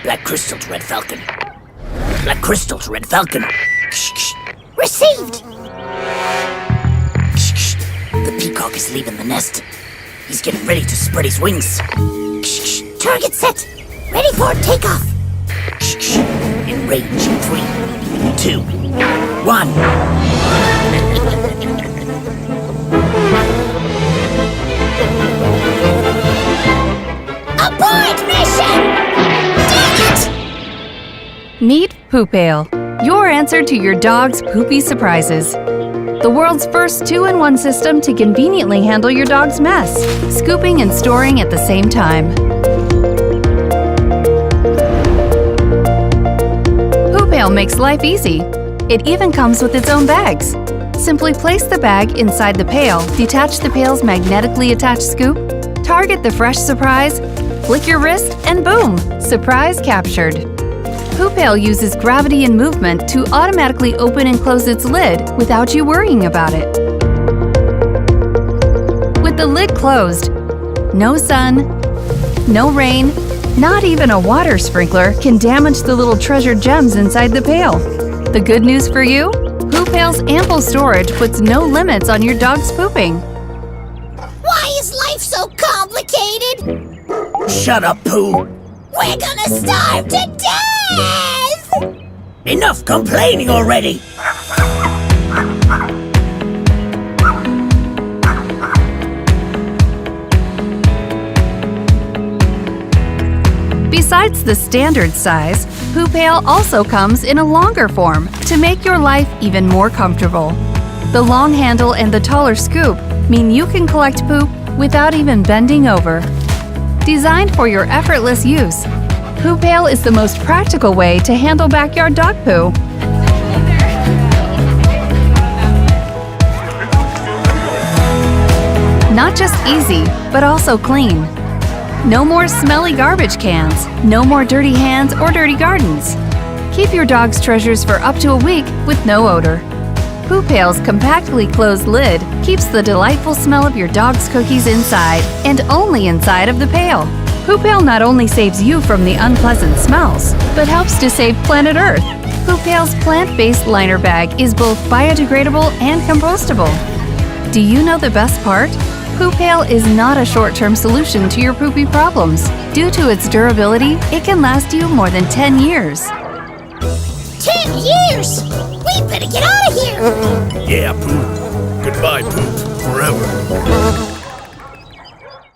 Black crystal to Red Falcon. Black crystal to Red Falcon. Received! The peacock is leaving the nest. He's getting ready to spread his wings. Target set! Ready for takeoff! In range in 3, 2, 1. Abort mission! Dang it! Meet PooPail, your answer to your dog's poopy surprises. The world's first 2-in-1 system to conveniently handle your dog's mess, scooping and storing at the same time. PooPail makes life easy. It even comes with its own bags. Simply place the bag inside the pail, detach the pail's magnetically attached scoop, target the fresh surprise, flick your wrist, and boom! Surprise captured. PooPail uses gravity and movement to automatically open and close its lid without you worrying about it. With the lid closed, no sun, no rain, not even a water sprinkler can damage the little treasured gems inside the pail. The good news for you? PooPail's ample storage puts no limits on your dog's pooping. Why is life so complicated? Shut up, Pooh! We're gonna starve to death! Enough complaining already! Besides the standard size, PooPail also comes in a longer form to make your life even more comfortable. The long handle and the taller scoop mean you can collect poop without even bending over. Designed for your effortless use, PooPail is the most practical way to handle backyard dog poo. Not just easy, but also clean. No more smelly garbage cans, no more dirty hands or dirty gardens. Keep your dog's treasures for up to a week with no odor. PooPail's compactly closed lid keeps the delightful smell of your dog's cookies inside and only inside of the pail. PooPail not only saves you from the unpleasant smells, but helps to save planet Earth. PooPail's plant-based liner bag is both biodegradable and compostable. Do you know the best part? PooPail is not a short-term solution to your poopy problems. Due to its durability, it can last you more than 10 years. 10 years? We better get out of here! Yeah, Pooh. Goodbye, Poop. Forever.